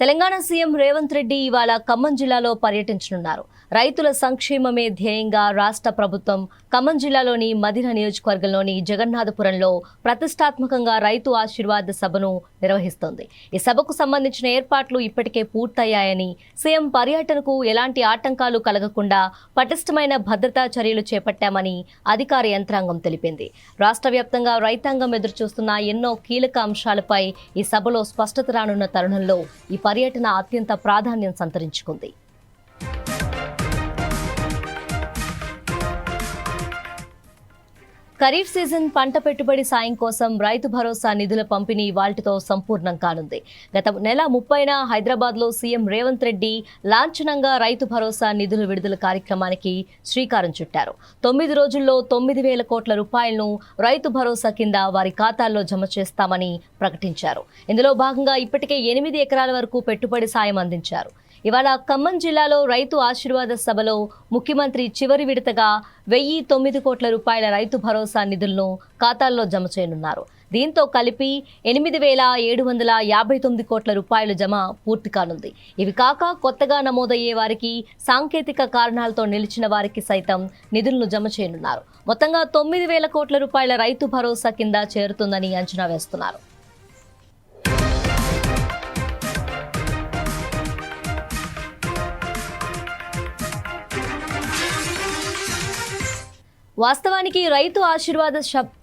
Telangana CM Revanth Reddy ఇవాళ ఖమ్మం జిల్లాలో పర్యటించనున్నారు. రైతుల సంక్షేమమే ధ్యేయంగా రాష్ట్ర ప్రభుత్వం ఖమ్మం జిల్లాలోని మదిర నియోజకవర్గంలోని జగన్నాథపురంలో ప్రతిష్టాత్మకంగా రైతు ఆశీర్వాద సభను నిర్వహిస్తోంది. ఈ సభకు సంబంధించిన ఏర్పాట్లు ఇప్పటికే పూర్తయ్యాయని, సీఎం పర్యటనకు ఎలాంటి ఆటంకాలు కలగకుండా పటిష్టమైన భద్రతా చర్యలు చేపట్టామని అధికార యంత్రాంగం తెలిపింది. రాష్ట్ర వ్యాప్తంగా రైతాంగం ఎదురుచూస్తున్న ఎన్నో కీలక అంశాలపై ఈ సభలో స్పష్టత రానున్న తరుణంలో ఈ పర్యటన అత్యంత ప్రాధాన్యం సంతరించుకుంది. ఖరీఫ్ సీజన్ పంట పెట్టుబడి సాయం కోసం రైతు భరోసా నిధుల పంపిణీ వాళ్టితో సంపూర్ణం కానుంది. గత నెల 30న హైదరాబాద్లో సీఎం రేవంత్ రెడ్డి లాంఛనంగా రైతు భరోసా నిధుల విడుదల కార్యక్రమానికి శ్రీకారం చుట్టారు. 9 రోజుల్లో 9,000 కోట్ల రూపాయలను రైతు భరోసా కింద వారి ఖాతాల్లో జమ చేస్తామని ప్రకటించారు. ఇందులో భాగంగా ఇప్పటికే 8 ఎకరాల వరకు పెట్టుబడి సాయం అందించారు. ఇవాళ ఖమ్మం జిల్లాలో రైతు ఆశీర్వాద సభలో ముఖ్యమంత్రి చివరి విడతగా 1,009 కోట్ల రూపాయల రైతు భరోసా నిధులను ఖాతాల్లో జమ చేయనున్నారు. దీంతో కలిపి 8,759 కోట్ల రూపాయలు జమ పూర్తి కానుంది. ఇవి కాక కొత్తగా నమోదయ్యే వారికి, సాంకేతిక కారణాలతో నిలిచిన వారికి సైతం నిధులను జమ చేయనున్నారు. మొత్తంగా 9,000 కోట్ల రూపాయల రైతు భరోసా కింద చేరుతుందని అంచనా వేస్తున్నారు. వాస్తవానికి రైతు ఆశీర్వాద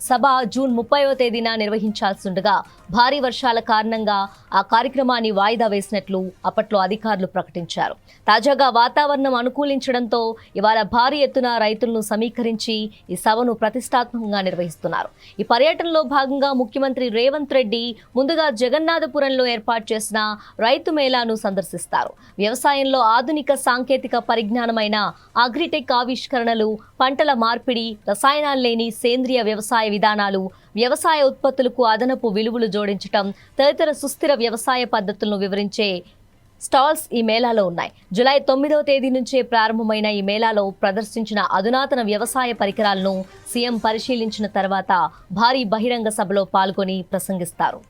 సభ జూన్ 30వ తేదీన నిర్వహించాల్సిండగా భారీ వర్షాల కారణంగా ఆ కార్యక్రమాన్ని వాయిదా వేసినట్లు అప్పట్లో అధికారులు ప్రకటించారు. తాజాగా వాతావరణం అనుకూలించడంతో ఇవాళ భారీ ఎత్తున రైతులను సమీకరించి ఈ సభను ప్రతిష్టాత్మకంగా నిర్వహిస్తున్నారు. ఈ పర్యటనలో భాగంగా ముఖ్యమంత్రి రేవంత్ రెడ్డి ముందుగా జగన్నాథపురంలో ఏర్పాటు చేసిన రైతు మేళాను సందర్శిస్తారు. వ్యవసాయంలో ఆధునిక సాంకేతిక పరిజ్ఞానమైన అగ్రిటెక్ ఆవిష్కరణలు, పంటల మార్పిడి, రసాయనాలు లేని సేంద్రియ వ్యవసాయ విధానాలు, వ్యవసాయ ఉత్పత్తులకు అదనపు విలువలు జోడించడం తదితర సుస్థిర వ్యవసాయ పద్ధతులను వివరించే స్టాల్స్ ఈ మేళాలో ఉన్నాయి. జూలై 9వ తేదీ నుంచే ప్రారంభమైన ఈ మేళాలో ప్రదర్శించిన అధునాతన వ్యవసాయ పరికరాలను సీఎం పరిశీలించిన తర్వాత భారీ బహిరంగ సభలో పాల్గొని ప్రసంగిస్తారు.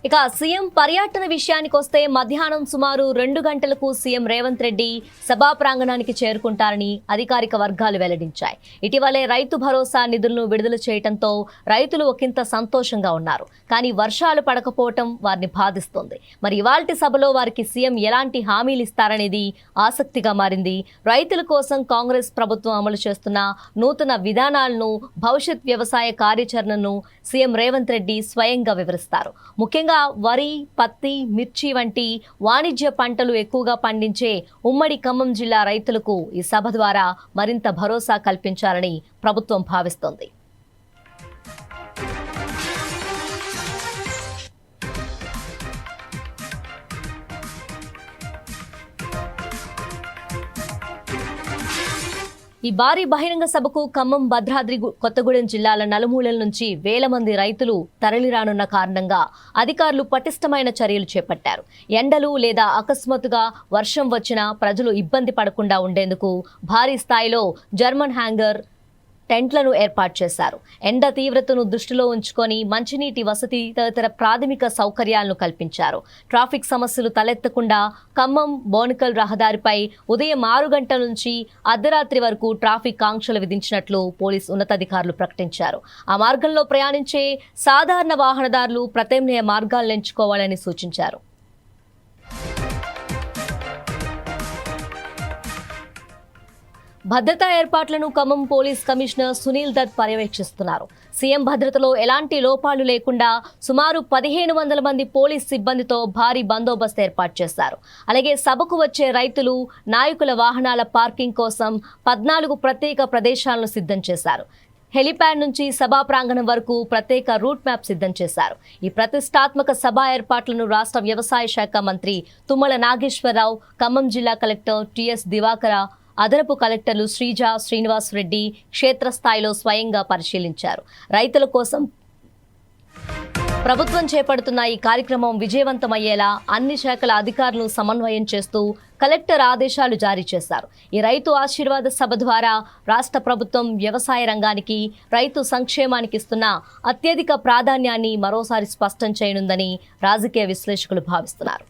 ఇక సీఎం పర్యటన విషయానికి వస్తే మధ్యాహ్నం సుమారు 2 గంటలకు సీఎం రేవంత్ రెడ్డి సభా ప్రాంగణానికి చేరుకుంటారని అధికారిక వర్గాలు వెల్లడించాయి. ఇటీవలే రైతు భరోసా నిధులను విడుదల చేయడంతో రైతులు ఒకంత సంతోషంగా ఉన్నారు. కానీ వర్షాలు పడకపోవటం వారిని బాధిస్తోంది. మరి ఇవాల్టి సభలో వారికి సీఎం ఎలాంటి హామీలు ఇస్తారనేది ఆసక్తిగా మారింది. రైతుల కోసం కాంగ్రెస్ ప్రభుత్వం అమలు చేస్తున్న నూతన విధానాలను, భవిష్యత్ వ్యవసాయ కార్యాచరణను సీఎం రేవంత్ రెడ్డి స్వయంగా వివరిస్తారు. ముఖ్యంగా వరి, పత్తి, మిర్చి వంటి వాణిజ్య పంటలు ఎక్కువగా పండించే ఉమ్మడి ఖమ్మం జిల్లా రైతులకు ఈ సభ ద్వారా మరింత భరోసా కల్పించాలని ప్రభుత్వం భావిస్తోంది. ఈ భారీ బహిరంగ సభకు ఖమ్మం, భద్రాద్రి కొత్తగూడెం జిల్లాల నలుమూలల నుంచి వేల మంది రైతులు తరలిరానున్న కారణంగా అధికారులు పటిష్టమైన చర్యలు చేపట్టారు. ఎండలు లేదా అకస్మాత్తుగా వర్షం వచ్చినా ప్రజలు ఇబ్బంది పడకుండా ఉండేందుకు భారీ స్థాయిలో జర్మన్ హ్యాంగర్ టెంట్లను ఏర్పాటు చేశారు. ఎండ తీవ్రతను దృష్టిలో ఉంచుకొని మంచినీటి వసతి తదితర ప్రాథమిక సౌకర్యాలను కల్పించారు. ట్రాఫిక్ సమస్యలు తలెత్తకుండా ఖమ్మం బోనకల్ రహదారిపై ఉదయం 6 గంటల నుంచి అర్ధరాత్రి వరకు ట్రాఫిక్ ఆంక్షలు విధించినట్లు పోలీసు ఉన్నతాధికారులు ప్రకటించారు. ఆ మార్గంలో ప్రయాణించే సాధారణ వాహనదారులు ప్రత్యామ్నాయ మార్గాలను ఎంచుకోవాలని సూచించారు. భద్రతా ఏర్పాట్లను ఖమ్మం పోలీస్ కమిషనర్ సునీల్ దత్ పర్యవేక్షిస్తున్నారు. సీఎం భద్రతలో ఎలాంటి లోపాలు లేకుండా సుమారు 1,500 మంది పోలీస్ సిబ్బందితో భారీ బందోబస్తు ఏర్పాటు చేశారు. అలాగే సభకు వచ్చే రైతులు, నాయకుల వాహనాల పార్కింగ్ కోసం 14 ప్రత్యేక ప్రదేశాలను సిద్ధం చేశారు. హెలిప్యాడ్ నుంచి సభా ప్రాంగణం వరకు ప్రత్యేక రూట్ మ్యాప్ సిద్ధం చేశారు. ఈ ప్రతిష్టాత్మక సభా ఏర్పాట్లను రాష్ట్ర వ్యవసాయ శాఖ మంత్రి తుమ్మల నాగేశ్వరరావు, ఖమ్మం జిల్లా కలెక్టర్ టిఎస్ దివాకర, అదనపు కలెక్టర్లు శ్రీజ, శ్రీనివాస్ రెడ్డి క్షేత్రస్థాయిలో స్వయంగా పరిశీలించారు. రైతుల కోసం ప్రభుత్వం చేపడుతున్న ఈ కార్యక్రమం విజయవంతమయ్యేలా అన్ని శాఖల అధికారులను సమన్వయం చేస్తూ కలెక్టర్ ఆదేశాలు జారీ చేశారు. ఈ రైతు ఆశీర్వాద సభ ద్వారా రాష్ట్ర ప్రభుత్వం వ్యవసాయ రంగానికి, రైతు సంక్షేమానికి ఇస్తున్న అత్యధిక ప్రాధాన్యాన్ని మరోసారి స్పష్టం చేయనుందని రాజకీయ విశ్లేషకులు భావిస్తున్నారు.